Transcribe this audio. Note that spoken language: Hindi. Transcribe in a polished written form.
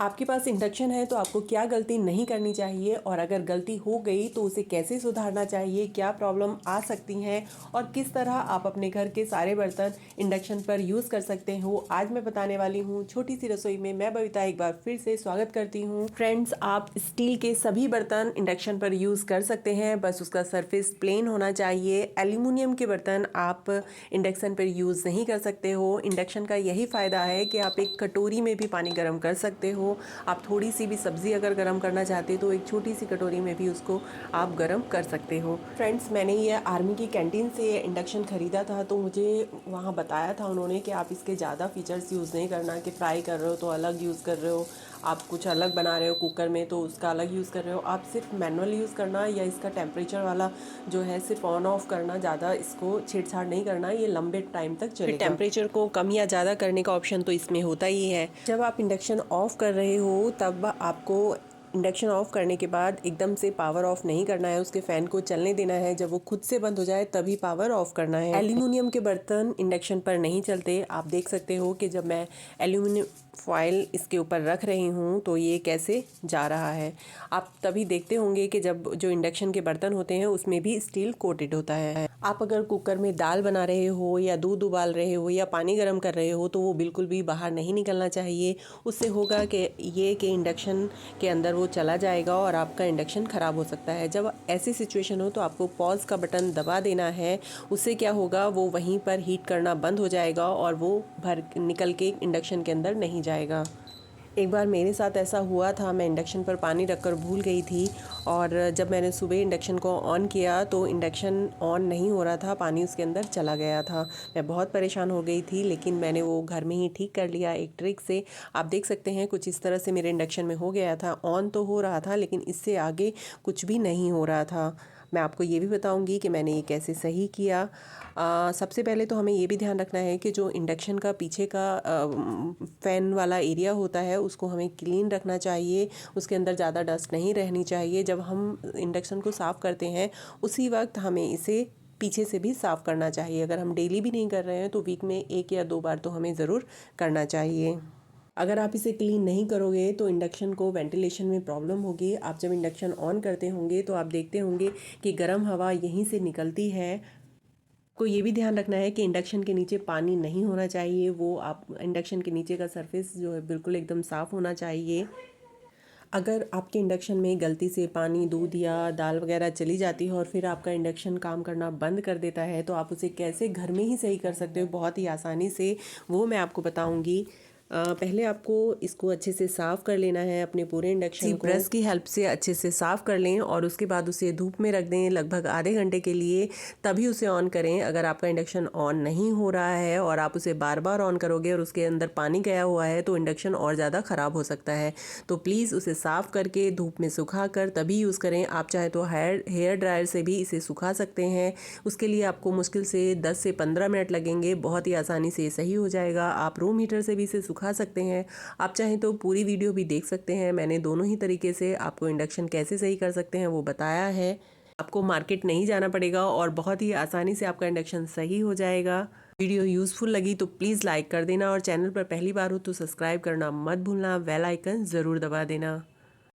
आपके पास इंडक्शन है तो आपको क्या गलती नहीं करनी चाहिए, और अगर गलती हो गई तो उसे कैसे सुधारना चाहिए, क्या प्रॉब्लम आ सकती हैं और किस तरह आप अपने घर के सारे बर्तन इंडक्शन पर यूज़ कर सकते हो, आज मैं बताने वाली हूँ। छोटी सी रसोई में मैं बबीता एक बार फिर से स्वागत करती हूँ। फ्रेंड्स, आप स्टील के सभी बर्तन इंडक्शन पर यूज़ कर सकते हैं, बस उसका सरफेस प्लेन होना चाहिए। एल्यूमिनियम के बर्तन आप इंडक्शन पर यूज़ नहीं कर सकते हो। इंडक्शन का यही फ़ायदा है कि आप एक कटोरी में भी पानी गर्म कर सकते हो। आप थोड़ी सी भी सब्ज़ी अगर गर्म करना चाहते हो तो एक छोटी सी कटोरी में भी उसको आप गर्म कर सकते हो। फ्रेंड्स, मैंने ये आर्मी की कैंटीन से इंडक्शन ख़रीदा था, तो मुझे वहाँ बताया था उन्होंने कि आप इसके ज़्यादा फीचर्स यूज़ नहीं करना, कि फ्राई कर रहे हो तो अलग यूज़ कर रहे हो, आप कुछ अलग बना रहे हो कुकर में तो उसका अलग यूज़ कर रहे हो। आप सिर्फ मैनुअल यूज़ करना, या इसका टेम्परेचर वाला जो है सिर्फ ऑन ऑफ करना, ज़्यादा इसको छेड़छाड़ नहीं करना, ये लंबे टाइम तक चलेगा। टेम्परेचर को कम या ज़्यादा करने का ऑप्शन तो इसमें होता ही है। जब आप इंडक्शन ऑफ कर रहे हो तब आपको इंडक्शन ऑफ करने के बाद एकदम से पावर ऑफ नहीं करना है, उसके फ़ैन को चलने देना है। जब वो खुद से बंद हो जाए तभी पावर ऑफ करना है। एल्यूमिनियम के बर्तन इंडक्शन पर नहीं चलते। आप देख सकते हो कि जब मैं एल्यूमिनियम फॉयल इसके ऊपर रख रही हूँ तो ये कैसे जा रहा है। आप तभी देखते होंगे कि जब जो इंडक्शन के बर्तन होते हैं उसमें भी स्टील कोटेड होता है। आप अगर कुकर में दाल बना रहे हो या दूध उबाल रहे हो या पानी गर्म कर रहे हो तो वो बिल्कुल भी बाहर नहीं निकलना चाहिए। उससे होगा कि इंडक्शन के अंदर वो चला जाएगा और आपका इंडक्शन ख़राब हो सकता है। जब ऐसी सिचुएशन हो तो आपको पॉज का बटन दबा देना है। उससे क्या होगा, वो वहीं पर हीट करना बंद हो जाएगा और वो निकल के इंडक्शन के अंदर नहीं जाएगा। एक बार मेरे साथ ऐसा हुआ था, मैं इंडक्शन पर पानी रखकर भूल गई थी, और जब मैंने सुबह इंडक्शन को ऑन किया तो इंडक्शन ऑन नहीं हो रहा था, पानी उसके अंदर चला गया था। मैं बहुत परेशान हो गई थी, लेकिन मैंने वो घर में ही ठीक कर लिया एक ट्रिक से। आप देख सकते हैं कुछ इस तरह से मेरे इंडक्शन में हो गया था। ऑन तो हो रहा था लेकिन इससे आगे कुछ भी नहीं हो रहा था। मैं आपको ये भी बताऊंगी कि मैंने ये कैसे सही किया। सबसे पहले तो हमें ये भी ध्यान रखना है कि जो इंडक्शन का पीछे का फ़ैन वाला एरिया होता है उसको हमें क्लीन रखना चाहिए। उसके अंदर ज़्यादा डस्ट नहीं रहनी चाहिए। जब हम इंडक्शन को साफ़ करते हैं उसी वक्त हमें इसे पीछे से भी साफ़ करना चाहिए। अगर हम डेली भी नहीं कर रहे हैं तो वीक में 1 या 2 बार तो हमें ज़रूर करना चाहिए। अगर आप इसे क्लीन नहीं करोगे तो इंडक्शन को वेंटिलेशन में प्रॉब्लम होगी। आप जब इंडक्शन ऑन करते होंगे तो आप देखते होंगे कि गर्म हवा यहीं से निकलती है। को ये भी ध्यान रखना है कि इंडक्शन के नीचे पानी नहीं होना चाहिए। वो आप इंडक्शन के नीचे का सरफेस जो है बिल्कुल एकदम साफ़ होना चाहिए। अगर आपके इंडक्शन में गलती से पानी, दूध या दाल वगैरह चली जाती है और फिर आपका इंडक्शन काम करना बंद कर देता है तो आप उसे कैसे घर में ही सही कर सकते हो बहुत ही आसानी से, वो मैं आपको बताऊंगी। पहले आपको इसको अच्छे से साफ़ कर लेना है, अपने पूरे इंडक्शन को ब्रश की हेल्प से अच्छे से साफ़ कर लें और उसके बाद उसे धूप में रख दें लगभग आधे घंटे के लिए, तभी उसे ऑन करें। अगर आपका इंडक्शन ऑन नहीं हो रहा है और आप उसे बार बार ऑन करोगे और उसके अंदर पानी गया हुआ है तो इंडक्शन और ज़्यादा ख़राब हो सकता है। तो प्लीज़ उसे साफ़ करके धूप में सुखा कर तभी यूज़ करें। आप चाहे तो हेयर ड्रायर से भी इसे सुखा सकते हैं। उसके लिए आपको मुश्किल से 10 से 15 मिनट लगेंगे, बहुत ही आसानी से सही हो जाएगा। आप रूम हीटर से भी इसे सुखा सकते हैं। आप चाहें तो पूरी वीडियो भी देख सकते हैं, मैंने दोनों ही तरीके से आपको इंडक्शन कैसे सही कर सकते हैं वो बताया है। आपको मार्केट नहीं जाना पड़ेगा और बहुत ही आसानी से आपका इंडक्शन सही हो जाएगा। वीडियो यूज़फुल लगी तो प्लीज़ लाइक कर देना और चैनल पर पहली बार हो तो सब्सक्राइब करना मत भूलना, बेल आइकन ज़रूर दबा देना।